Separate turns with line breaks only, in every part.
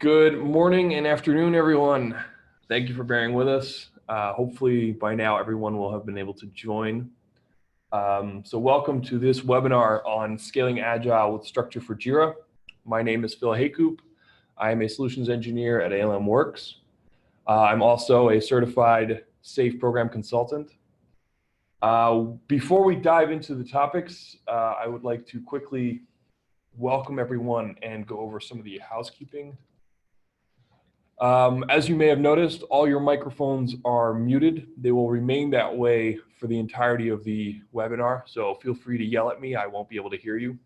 Good morning and afternoon, everyone. Thank you for bearing with us. Hopefully by now everyone will have been able to join. So welcome to this webinar on scaling Agile with structure for Jira. My name is Phil Heijkoop. I am a solutions engineer at ALM Works. I'm also a certified SAFe program consultant. Before we dive into the topics, I would like to quickly welcome everyone and go over some of the housekeeping. As you may have noticed, all your microphones are muted. They will remain that way for the entirety of the webinar, so feel free to yell at me. I won't be able to hear you.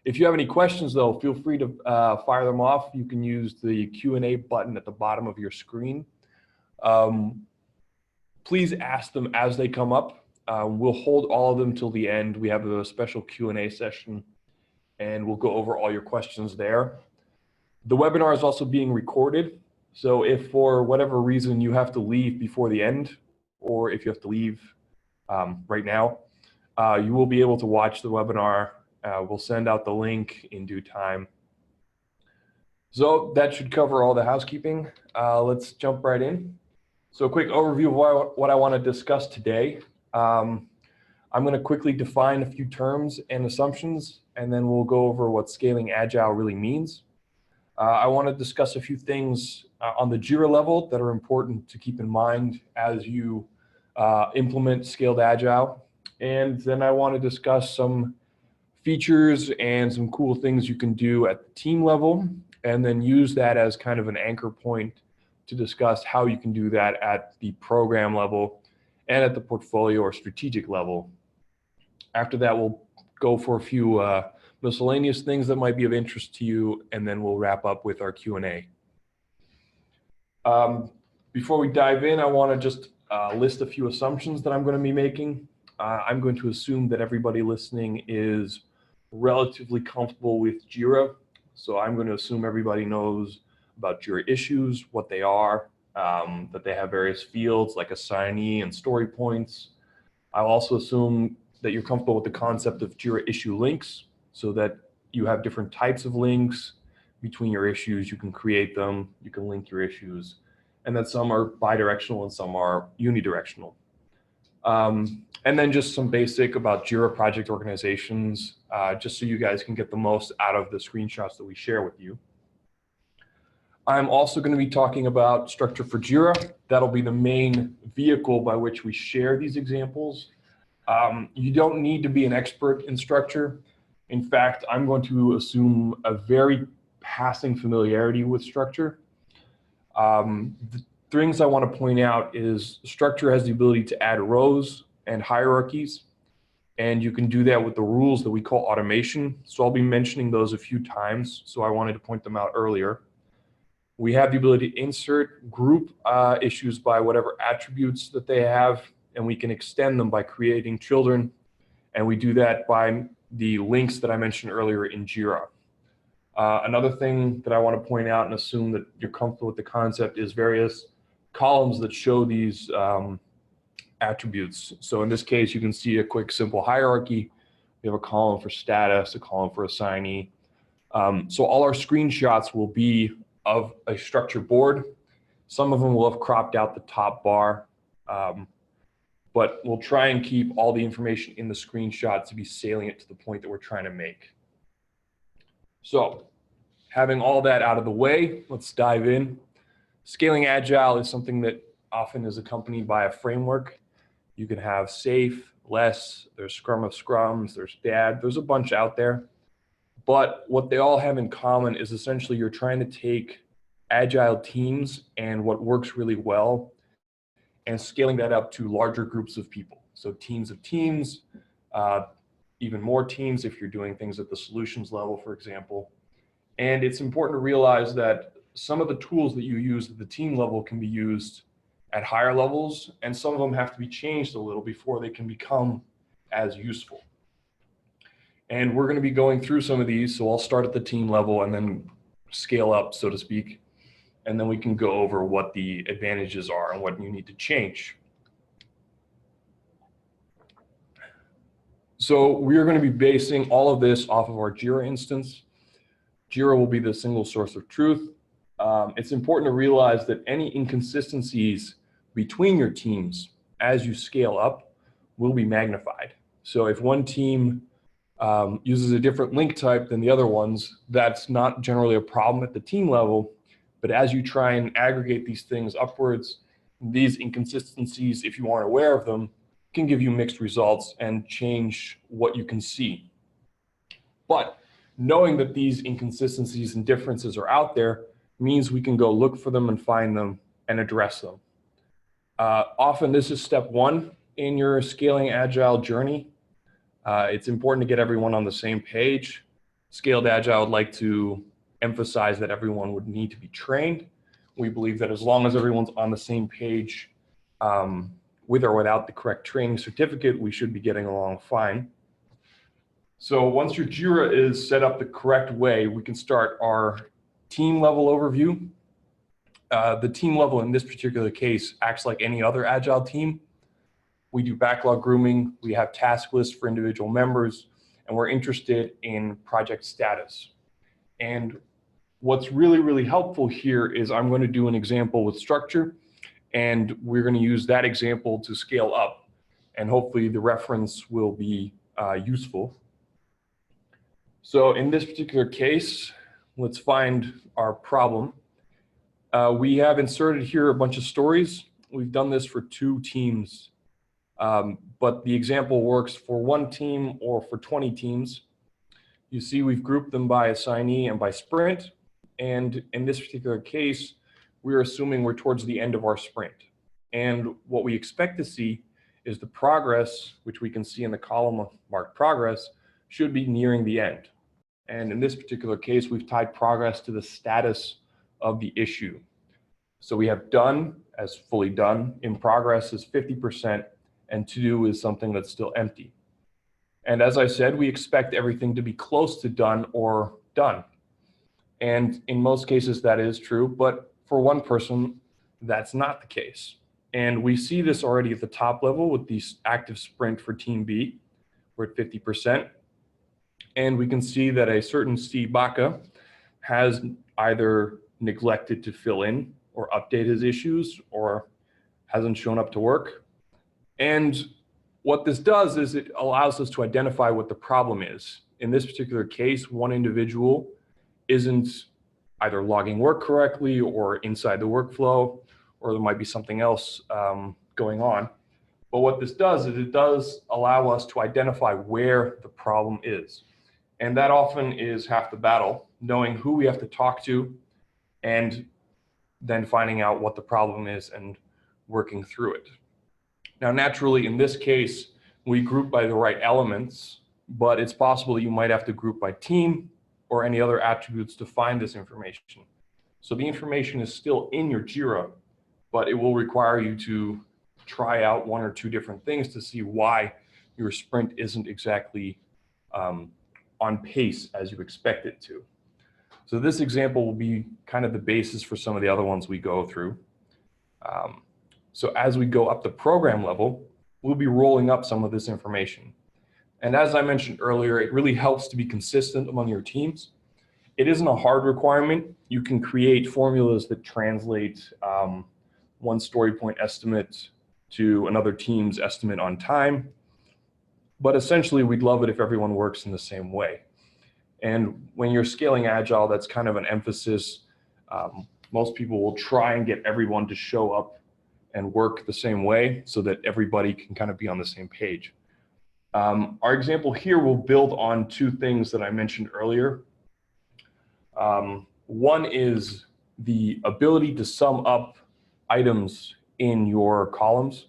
If you have any questions, though, feel free to fire them off. You can use the Q&A button at the bottom of your screen. Please ask them as they come up. We'll hold all of them till the end. We have a special Q&A session, and we'll go over all your questions there. The webinar is also being recorded, so if for whatever reason you have to leave before the end, or if you have to leave right now, you will be able to watch the webinar. We'll send out the link in due time. So that should cover all the housekeeping. Let's jump right in. So a quick overview of what I want to discuss today. I'm going to quickly define a few terms and assumptions, and then we'll go over what scaling Agile really means. I want to discuss a few things on the Jira level that are important to keep in mind as you implement scaled Agile. And then I want to discuss some features and some cool things you can do at the team level, and then use that as kind of an anchor point to discuss how you can do that at the program level and at the portfolio or strategic level. After that, we'll go for a few miscellaneous things that might be of interest to you, and then we'll wrap up with our Q&A. Before we dive in, I want to just list a few assumptions that I'm going to be making. I'm going to assume that everybody listening is relatively comfortable with Jira. So I'm going to assume everybody knows about Jira issues, what they are, that they have various fields like assignee and story points. I'll also assume that you're comfortable with the concept of Jira issue links, so that you have different types of links between your issues. You can create them, you can link your issues, and that some are bidirectional and some are unidirectional. And then just some basic about Jira project organizations, just so you guys can get the most out of the screenshots that we share with you. I'm also going to be talking about structure for Jira. That'll be the main vehicle by which we share these examples. You don't need to be an expert in structure. In fact, I'm going to assume a very passing familiarity with structure. The things I want to point out is structure has the ability to add rows and hierarchies, and you can do that with the rules that we call automation. So I'll be mentioning those a few times, so I wanted to point them out earlier. We have the ability to insert group issues by whatever attributes that they have, and we can extend them by creating children, and we do that by the links that I mentioned earlier in Jira. Another thing that I want to point out and assume that you're comfortable with the concept is various columns that show these attributes. So in this case, you can see a quick, simple hierarchy. We have a column for status, a column for assignee. So all our screenshots will be of a structure board. Some of them will have cropped out the top bar, but we'll try and keep all the information in the screenshot to be salient to the point that we're trying to make. So having all that out of the way, let's dive in. Scaling Agile is something that often is accompanied by a framework. You can have SAFe, LESS, there's Scrum of Scrums, there's DAD, there's a bunch out there. But what they all have in common is essentially you're trying to take Agile teams and what works really well and scaling that up to larger groups of people. So teams of teams, even more teams if you're doing things at the solutions level, for example. And it's important to realize that some of the tools that you use at the team level can be used at higher levels, and some of them have to be changed a little before they can become as useful. And we're going to be going through some of these, so I'll start at the team level and then scale up, so to speak. And then we can go over what the advantages are and what you need to change. So we're going to be basing all of this off of our Jira instance. Jira will be the single source of truth. It's important to realize that any inconsistencies between your teams as you scale up will be magnified. So if one team uses a different link type than the other ones, that's not generally a problem at the team level. But as you try and aggregate these things upwards, these inconsistencies, if you aren't aware of them, can give you mixed results and change what you can see. But knowing that these inconsistencies and differences are out there means we can go look for them and find them and address them. Often this is step one in your scaling Agile journey. It's important to get everyone on the same page. Scaled Agile would like to emphasize that everyone would need to be trained. We believe that as long as everyone's on the same page with or without the correct training certificate, we should be getting along fine. So once your Jira is set up the correct way, we can start our team level overview. The team level in this particular case acts like any other Agile team. We do backlog grooming, we have task lists for individual members, and we're interested in project status. And what's really, really helpful here is I'm going to do an example with structure, and we're going to use that example to scale up, and hopefully the reference will be useful. So in this particular case, let's find our problem. We have inserted here a bunch of stories. We've done this for 2 teams, but the example works for 1 team or for 20 teams. You see we've grouped them by assignee and by sprint. And in this particular case, we're assuming we're towards the end of our sprint. And what we expect to see is the progress, which we can see in the column of marked progress, should be nearing the end. And in this particular case, we've tied progress to the status of the issue. So we have done as fully done, in progress is 50%, and to do is something that's still empty. And as I said, we expect everything to be close to done or done. And in most cases that is true, but for one person, that's not the case. And we see this already at the top level with the active sprint for Team B. We're at 50%. And we can see that a certain Steve Baca has either neglected to fill in or update his issues or hasn't shown up to work. And what this does is it allows us to identify what the problem is. In this particular case, one individual isn't either logging work correctly or inside the workflow, or there might be something else going on. But what this does is it does allow us to identify where the problem is. And that often is half the battle, knowing who we have to talk to and then finding out what the problem is and working through it. Now, naturally, in this case, we group by the right elements, but it's possible that you might have to group by team or any other attributes to find this information. So the information is still in your Jira, but it will require you to try out 1 or 2 different things to see why your sprint isn't exactly on pace as you expect it to. So this example will be kind of the basis for some of the other ones we go through. So as we go up the program level, we'll be rolling up some of this information. And as I mentioned earlier, it really helps to be consistent among your teams. It isn't a hard requirement. You can create formulas that translate one story point estimate to another team's estimate on time. But essentially, we'd love it if everyone works in the same way. And when you're scaling Agile, that's kind of an emphasis. Most people will try and get everyone to show up and work the same way so that everybody can kind of be on the same page. Our example here will build on 2 things that I mentioned earlier. One is the ability to sum up items in your columns.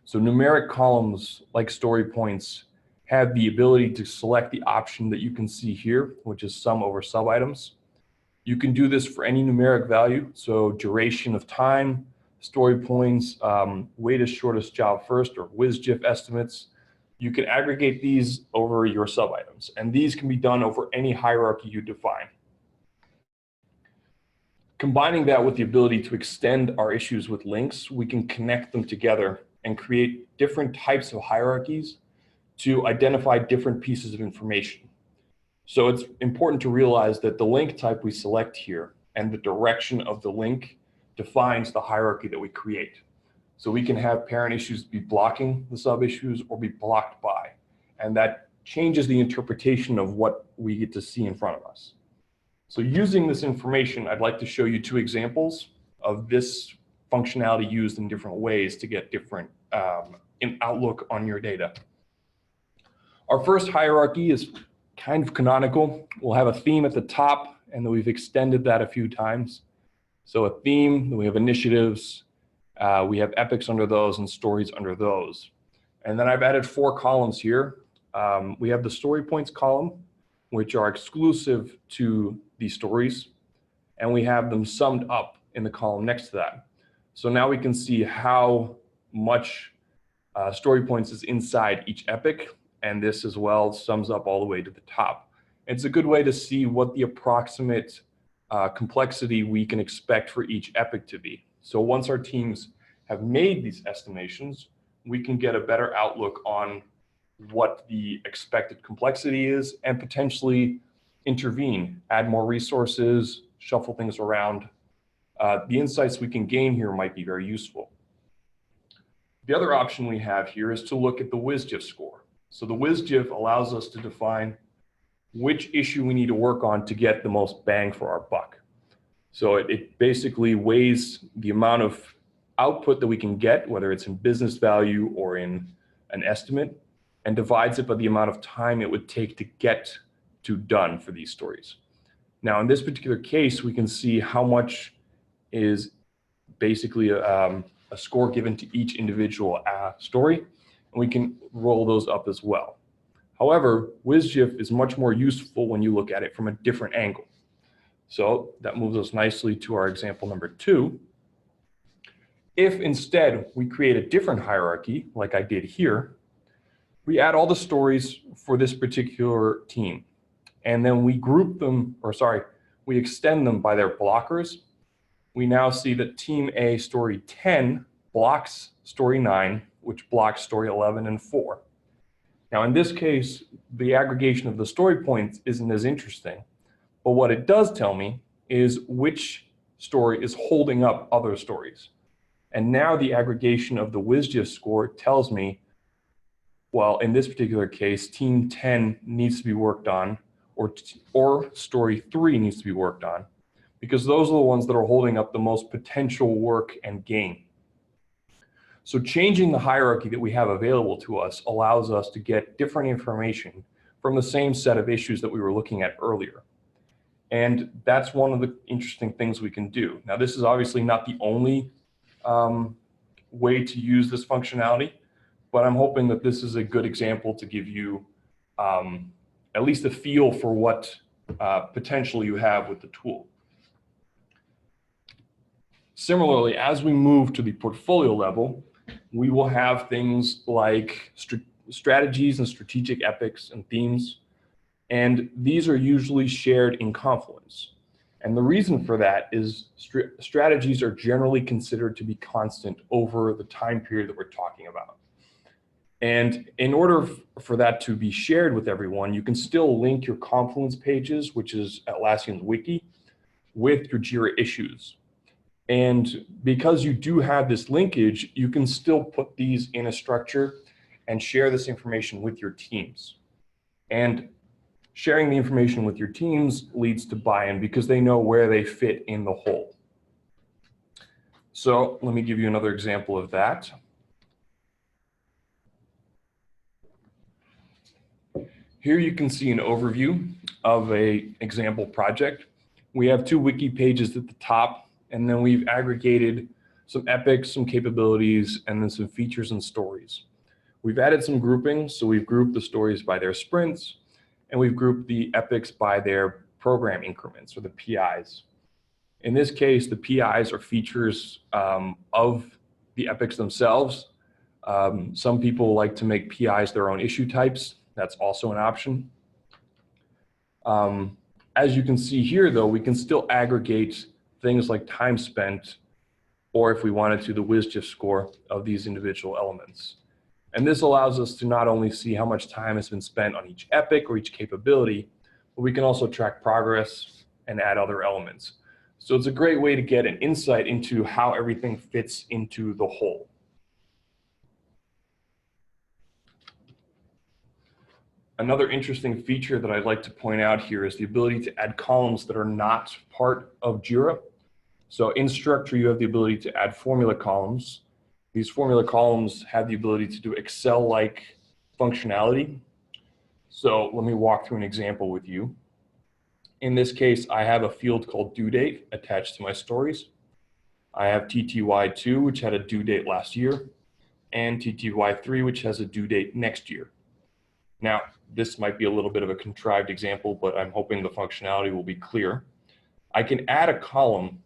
So numeric columns, like story points, have the ability to select the option that you can see here, which is sum over sub items. You can do this for any numeric value, so duration of time, story points, latest shortest job first, or WSJF estimates. You can aggregate these over your sub items, and these can be done over any hierarchy you define. Combining that with the ability to extend our issues with links, we can connect them together and create different types of hierarchies to identify different pieces of information. So it's important to realize that the link type we select here and the direction of the link defines the hierarchy that we create. So we can have parent issues be blocking the sub issues or be blocked by, and that changes the interpretation of what we get to see in front of us. So using this information, I'd like to show you two examples of this functionality used in different ways to get different outlook on your data. Our first hierarchy is kind of canonical. We'll have a theme at the top, and then we've extended that a few times. So a theme, then we have initiatives, we have epics under those and stories under those. And then I've added 4 columns here. We have the story points column, which are exclusive to these stories, and we have them summed up in the column next to that. So now we can see how much story points is inside each epic, and this as well sums up all the way to the top. It's a good way to see what the approximate complexity we can expect for each epic to be. So once our teams have made these estimations, we can get a better outlook on what the expected complexity is and potentially intervene, add more resources, shuffle things around. The insights we can gain here might be very useful. The other option we have here is to look at the WSJF score. So the WSJF allows us to define which issue we need to work on to get the most bang for our buck. So it basically weighs the amount of output that we can get, whether it's in business value or in an estimate, and divides it by the amount of time it would take to get to done for these stories. Now, in this particular case, we can see how much is basically a score given to each individual story, and we can roll those up as well. However, WSJF is much more useful when you look at it from a different angle. So that moves us nicely to our example number 2. If instead we create a different hierarchy, like I did here, we add all the stories for this particular team, and then we group them, we extend them by their blockers. We now see that team A story 10 blocks story 9, which blocks story 11 and 4. Now in this case, the aggregation of the story points isn't as interesting, but what it does tell me is which story is holding up other stories. And now the aggregation of the WSJF score tells me, well, in this particular case, team 10 needs to be worked on, or story 3 needs to be worked on, because those are the ones that are holding up the most potential work and gain. So changing the hierarchy that we have available to us allows us to get different information from the same set of issues that we were looking at earlier. And that's one of the interesting things we can do. Now, this is obviously not the only way to use this functionality, but I'm hoping that this is a good example to give you at least a feel for what potential you have with the tool. Similarly, as we move to the portfolio level, we will have things like strategies and strategic epics and themes, and these are usually shared in Confluence. And the reason for that is strategies are generally considered to be constant over the time period that we're talking about. And in order for that to be shared with everyone, you can still link your Confluence pages, which is Atlassian's wiki, with your Jira issues. And because you do have this linkage, you can still put these in a structure and share this information with your teams. And sharing the information with your teams leads to buy-in because they know where they fit in the whole. So let me give you another example of that. Here you can see an overview of an example project. We have 2 wiki pages at the top, and then we've aggregated some epics, some capabilities, and then some features and stories. We've added some groupings, so we've grouped the stories by their sprints, and we've grouped the epics by their program increments, or the PIs. In this case, the PIs are features of the epics themselves. Some people like to make PIs their own issue types. That's also an option. As you can see here, though, we can still aggregate things like time spent, or if we wanted to, the WSJF score of these individual elements. And this allows us to not only see how much time has been spent on each epic or each capability, but we can also track progress and add other elements. So it's a great way to get an insight into how everything fits into the whole. Another interesting feature that I'd like to point out here is the ability to add columns that are not part of Jira. So in Structure, you have the ability to add formula columns. These formula columns have the ability to do Excel-like functionality. So let me walk through an example with you. In this case, I have a field called due date attached to my stories. I have TTY2, which had a due date last year, and TTY3, which has a due date next year. Now, this might be a little bit of a contrived example, but I'm hoping the functionality will be clear. I can add a column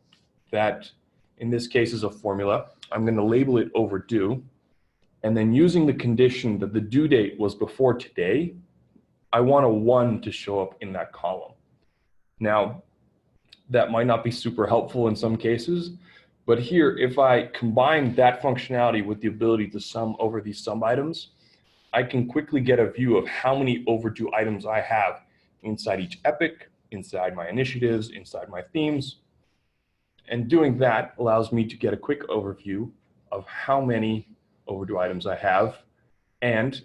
that, in this case, is a formula. I'm going to label it overdue. And then using the condition that the due date was before today, I want a 1 to show up in that column. Now, that might not be super helpful in some cases, but here, if I combine that functionality with the ability to sum over these sum items, I can quickly get a view of how many overdue items I have inside each epic, inside my initiatives, inside my themes. And doing that allows me to get a quick overview of how many overdue items I have. And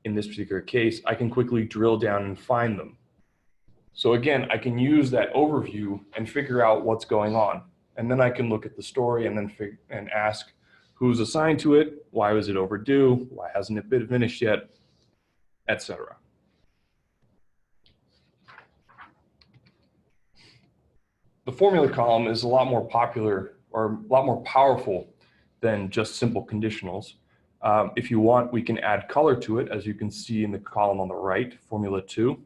in this particular case, I can quickly drill down and find them. So again, I can use that overview and figure out what's going on. And then I can look at the story and then ask who's assigned to it, why was it overdue, why hasn't it been finished yet, etc. The formula column is a lot more popular or a lot more powerful than just simple conditionals. If you want, we can add color to it, as you can see in the column on the right, Formula 2.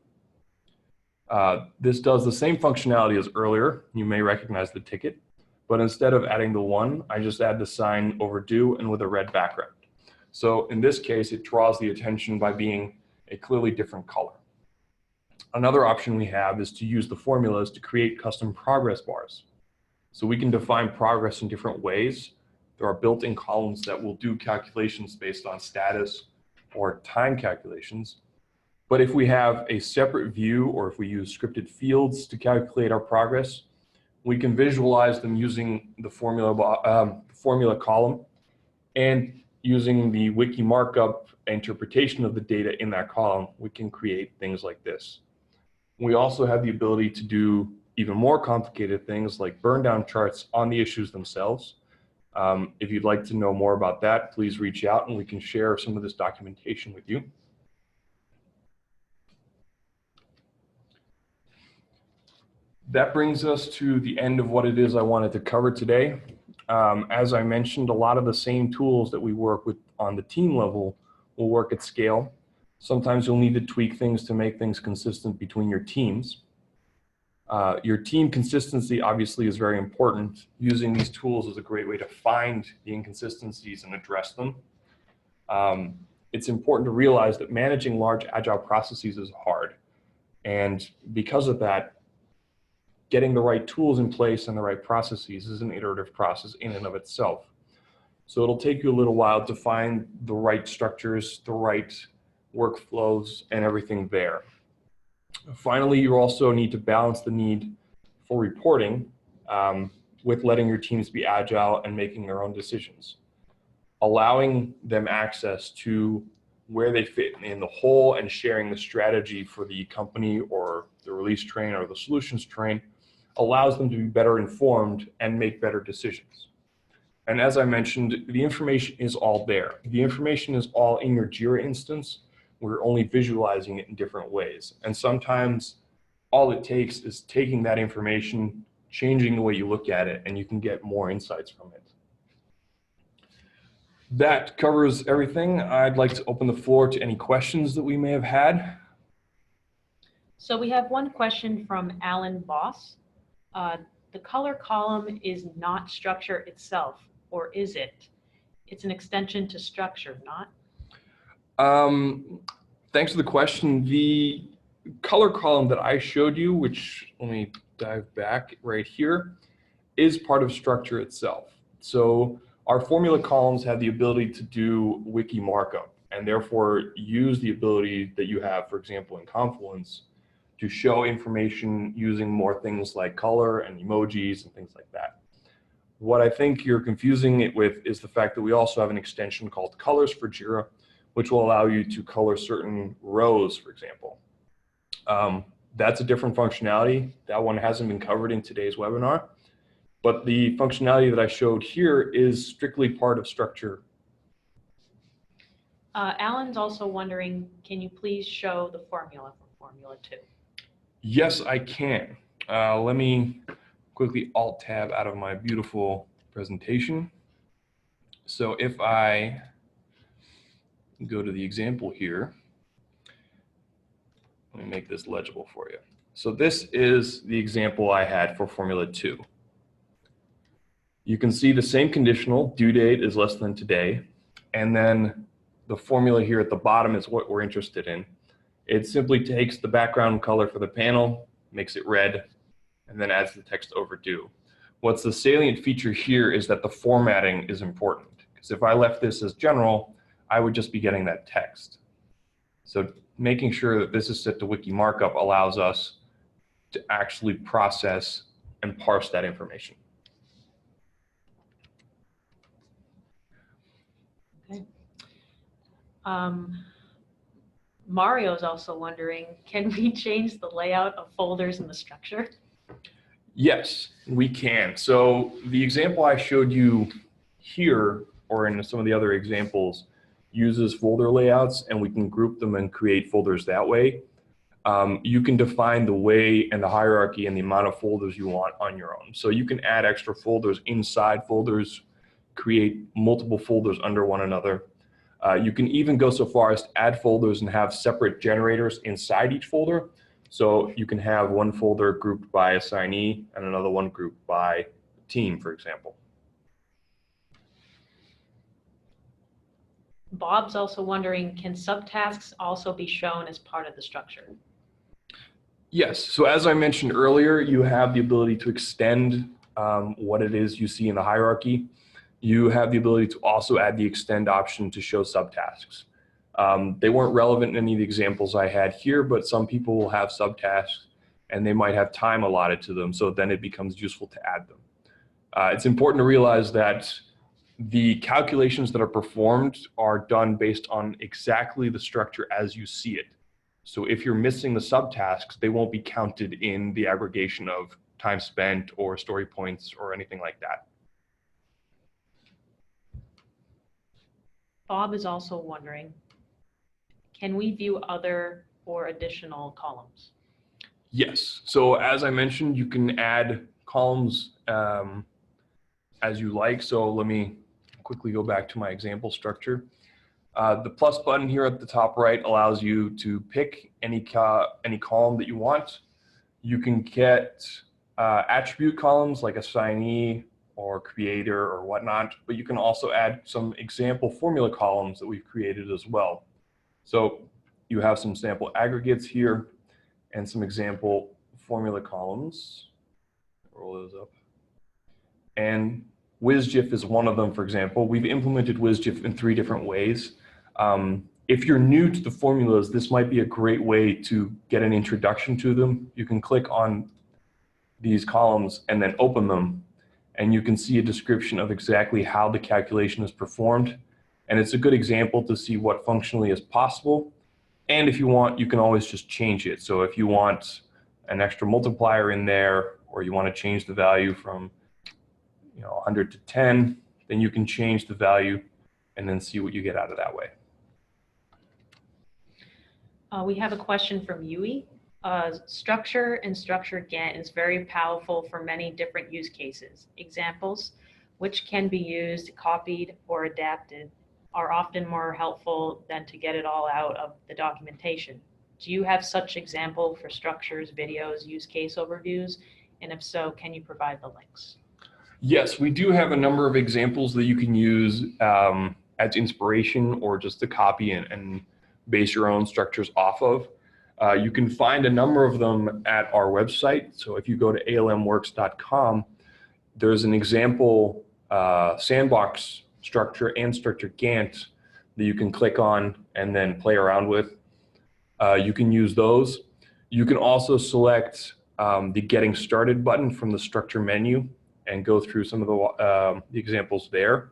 This does the same functionality as earlier. You may recognize the ticket, but instead of adding the 1, I just add the sign overdue and with a red background. So in this case, it draws the attention by being a clearly different color. Another option we have is to use the formulas to create custom progress bars. So we can define progress in different ways. There are built-in columns that will do calculations based on status or time calculations. But if we have a separate view, or if we use scripted fields to calculate our progress, we can visualize them using the formula column, and using the wiki markup interpretation of the data in that column, we can create things like this. We also have the ability to do even more complicated things like burn down charts on the issues themselves. If you'd like to know more about that, please reach out and we can share some of this documentation with you. That brings us to the end of what it is I wanted to cover today. As I mentioned, a lot of the same tools that we work with on the team level will work at scale. Sometimes you'll need to tweak things to make things consistent between your teams. Your team consistency obviously is very important. Using these tools is a great way to find the inconsistencies and address them. It's important to realize that managing large agile processes is hard. And because of that, getting the right tools in place and the right processes is an iterative process in and of itself. So it'll take you a little while to find the right structures, the right workflows, and everything there. Finally, you also need to balance the need for reporting with letting your teams be agile and making their own decisions. Allowing them access to where they fit in the whole and sharing the strategy for the company or the release train or the solutions train allows them to be better informed and make better decisions. And as I mentioned, the information is all there. The information is all in your Jira instance. We're only visualizing it in different ways. And sometimes all it takes is taking that information, changing the way you look at it, and you can get more insights from it. That covers everything. I'd like to open the floor to any questions that we may have had.
So we have one question from Alan Boss. The color column is not structure itself, or is it? It's an extension to structure, not?
Thanks for the question. The color column that I showed you, which let me dive back right here, is part of structure itself. So our formula columns have the ability to do wiki markup and therefore use the ability that you have, for example, in Confluence to show information using more things like color and emojis and things like that. What I think you're confusing it with is the fact that we also have an extension called Colors for Jira, which will allow you to color certain rows, for example. That's a different functionality. That one hasn't been covered in today's webinar, but the functionality that I showed here is strictly part of structure.
Alan's also wondering, can you please show the formula for Formula 2?
Yes, I can. Let me quickly Alt-Tab out of my beautiful presentation. So if I go to the example here, let me make this legible for you. So this is the example I had for Formula 2. You can see the same conditional, due date is less than today, and then the formula here at the bottom is what we're interested in. It simply takes the background color for the panel, makes it red, and then adds the text overdue. What's the salient feature here is that the formatting is important, because if I left this as general, I would just be getting that text. So making sure that this is set to wiki markup allows us to actually process and parse that information.
Okay. Mario's also wondering, can we change the layout of folders in the structure?
Yes, we can. So the example I showed you here, or in some of the other examples, uses folder layouts, and we can group them and create folders that way. You can define the way and the hierarchy and the amount of folders you want on your own. So you can add extra folders inside folders, create multiple folders under one another. You can even go so far as to add folders and have separate generators inside each folder. So you can have one folder grouped by assignee and another one grouped by team, for example.
Bob's also wondering, can subtasks also be shown as part of the structure?
Yes, so as I mentioned earlier, you have the ability to extend what it is you see in the hierarchy. You have the ability to also add the extend option to show subtasks. They weren't relevant in any of the examples I had here, but some people will have subtasks and they might have time allotted to them, so then it becomes useful to add them. It's important to realize that the calculations that are performed are done based on exactly the structure as you see it. So if you're missing the subtasks, they won't be counted in the aggregation of time spent or story points or anything like that.
Bob is also wondering, can we view other or additional columns?
Yes. So as I mentioned, you can add columns as you like. So let me quickly go back to my example structure. The plus button here at the top right allows you to pick any column that you want. You can get attribute columns like assignee or creator or whatnot, but you can also add some example formula columns that we've created as well. So you have some sample aggregates here and some example formula columns. Roll those up. And WizGIF is one of them, for example. We've implemented WizGIF in 3 different ways. If you're new to the formulas, this might be a great way to get an introduction to them. You can click on these columns and then open them, and you can see a description of exactly how the calculation is performed. And it's a good example to see what functionally is possible. And if you want, you can always just change it. So if you want an extra multiplier in there, or you want to change the value from 100 to 10, then you can change the value and then see what you get out of that way.
We have a question from Yui. Structure and structure Gantt is very powerful for many different use cases. Examples, which can be used, copied, or adapted, are often more helpful than to get it all out of the documentation. Do you have such example for structures, videos, use case overviews? And if so, can you provide the links?
Yes, we do have a number of examples that you can use as inspiration or just to copy and base your own structures off of. You can find a number of them at our website. So if you go to almworks.com, there's an example sandbox structure and structure Gantt that you can click on and then play around with. You can use those. You can also select the Getting Started button from the Structure menu and go through some of the examples there.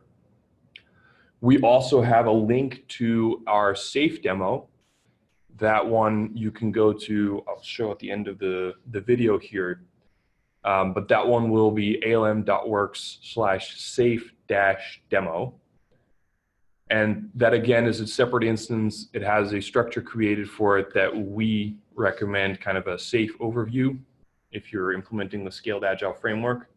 We also have a link to our SAFE demo. That one you can go to, I'll show at the end of the video here, but that one will be alm.works/safe-demo. And that again is a separate instance. It has a structure created for it that we recommend, kind of a safe overview if you're implementing the Scaled Agile framework.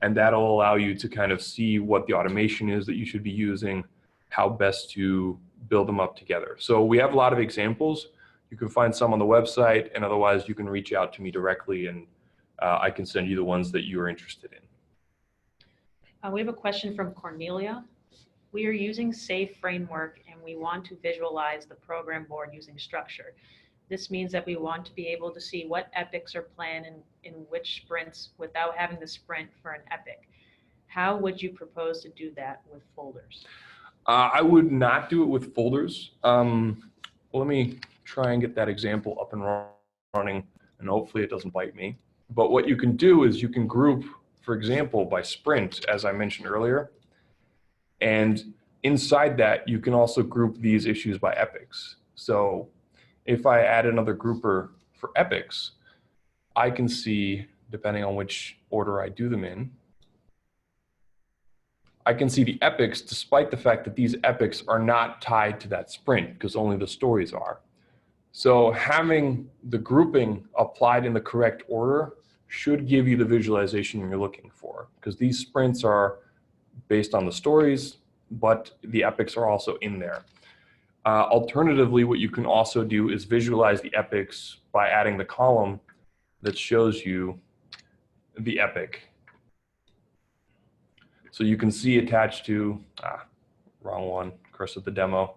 And that'll allow you to kind of see what the automation is that you should be using, how best to build them up together. So we have a lot of examples. You can find some on the website, and otherwise you can reach out to me directly, and I can send you the ones that you are interested in.
We have a question from Cornelia. We are using SAFE framework and we want to visualize the program board using structure. This means that we want to be able to see what epics are planned in which sprints without having to sprint for an epic. How would you propose to do that with folders?
I would not do it with folders. Let me try and get that example up and running, and hopefully it doesn't bite me. But what you can do is you can group, for example, by sprint, as I mentioned earlier. And inside that, you can also group these issues by epics. So if I add another grouper for epics, I can see, depending on which order I do them in, I can see the epics despite the fact that these epics are not tied to that sprint because only the stories are. So having the grouping applied in the correct order should give you the visualization you're looking for, because these sprints are based on the stories, but the epics are also in there. Alternatively, what you can also do is visualize the epics by adding the column that shows you the epic. So you can see attached to, wrong one, cursor the demo.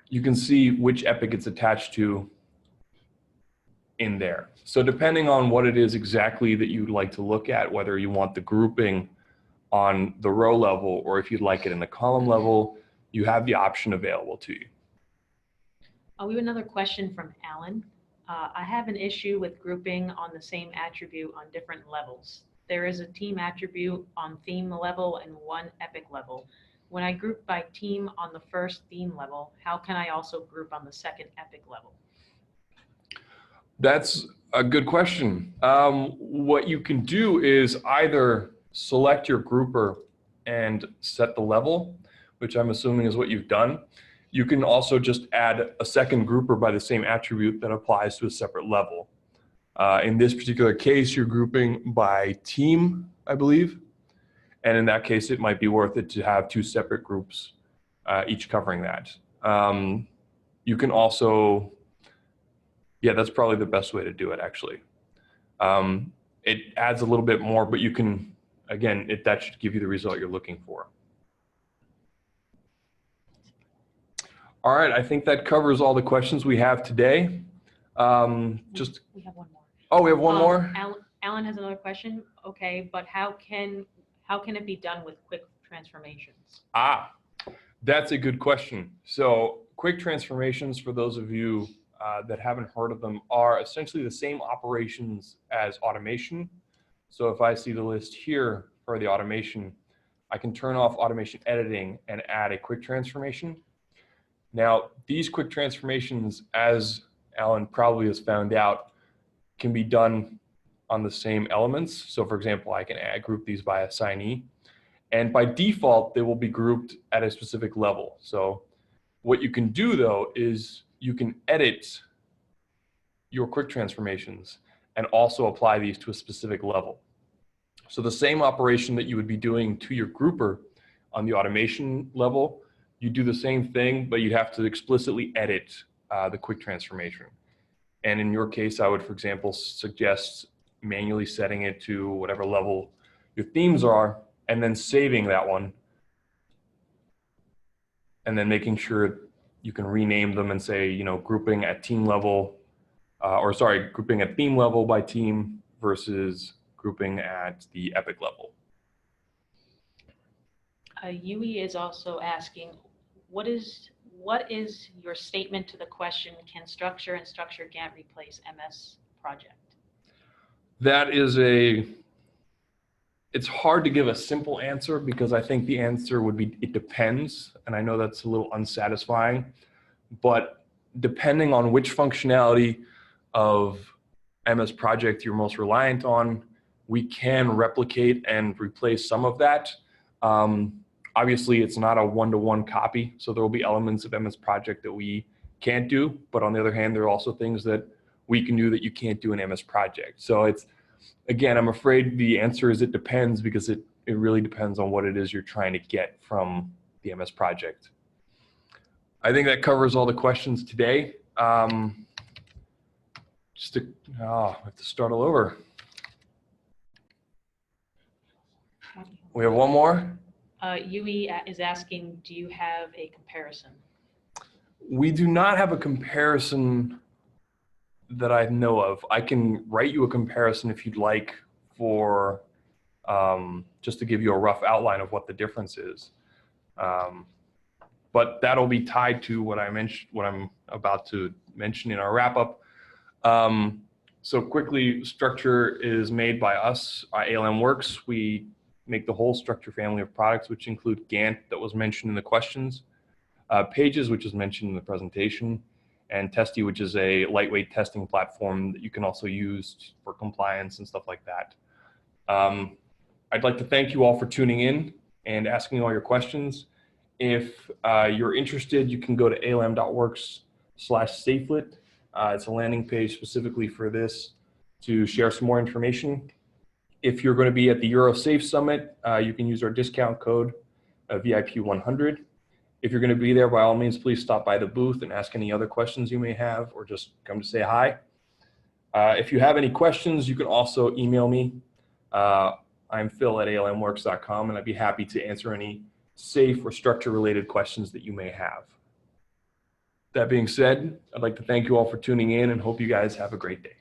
You can see which epic it's attached to in there. So depending on what it is exactly that you'd like to look at, whether you want the grouping on the row level or if you'd like it in the column level, you have the option available to you.
We have another question from Alan. I have an issue with grouping on the same attribute on different levels. There is a team attribute on theme level and one epic level. When I group by team on the first theme level, how can I also group on the second epic level?
That's a good question. What you can do is either select your grouper and set the level, which I'm assuming is what you've done. You can also just add a second grouper by the same attribute that applies to a separate level. In this particular case, you're grouping by team, I believe. And in that case, it might be worth it to have two separate groups, each covering that. You can also, yeah, that's probably the best way to do it, actually. It adds a little bit more, but you can, again, that should give you the result you're looking for. All right, I think that covers all the questions we have today.
We have one more.
Oh, we have one more?
Alan has another question. Okay, but how can it be done with quick transformations?
That's a good question. So quick transformations, for those of you that haven't heard of them, are essentially the same operations as automation. So if I see the list here for the automation, I can turn off automation editing and add a quick transformation. Now, these quick transformations, as Alan probably has found out, can be done on the same elements. So for example, I can group these by assignee. And by default, they will be grouped at a specific level. So what you can do, though, is you can edit your quick transformations and also apply these to a specific level. So the same operation that you would be doing to your grouper on the automation level, you do the same thing, but you'd have to explicitly edit the quick transformation. And in your case, I would, for example, suggest manually setting it to whatever level your themes are, and then saving that one, and then making sure you can rename them and say, you know, grouping at team level, grouping at theme level by team versus grouping at the epic level.
Yui is also asking, what is your statement to the question, can structure and structure Gantt replace MS project?
That is it's hard to give a simple answer because I think the answer would be, it depends. And I know that's a little unsatisfying, but depending on which functionality of MS project you're most reliant on, we can replicate and replace some of that. Obviously, it's not a one-to-one copy, so there will be elements of MS project that we can't do, but on the other hand, there are also things that we can do that you can't do in MS project. So it's, again, I'm afraid the answer is it depends, because it really depends on what it is you're trying to get from the MS project. I think that covers all the questions today. I have to start all over. We have one more.
Yui is asking, do you have a comparison?
We do not have a comparison that I know of. I can write you a comparison if you'd like, for just to give you a rough outline of what the difference is. But that'll be tied to what I'm about to mention in our wrap up. So quickly, structure is made by us, ALM Works. We make the whole structure family of products, which include Gantt that was mentioned in the questions, Pages, which is mentioned in the presentation, and Testy, which is a lightweight testing platform that you can also use for compliance and stuff like that. I'd like to thank you all for tuning in and asking all your questions. If you're interested, you can go to alm.works/safelet. It's a landing page specifically for this to share some more information. If you're going to be at the EuroSafe Summit, you can use our discount code VIP100. If you're going to be there, by all means, please stop by the booth and ask any other questions you may have, or just come to say hi. If you have any questions, you can also email me. I'm phil@almworks.com, and I'd be happy to answer any safe or structure-related questions that you may have. That being said, I'd like to thank you all for tuning in and hope you guys have a great day.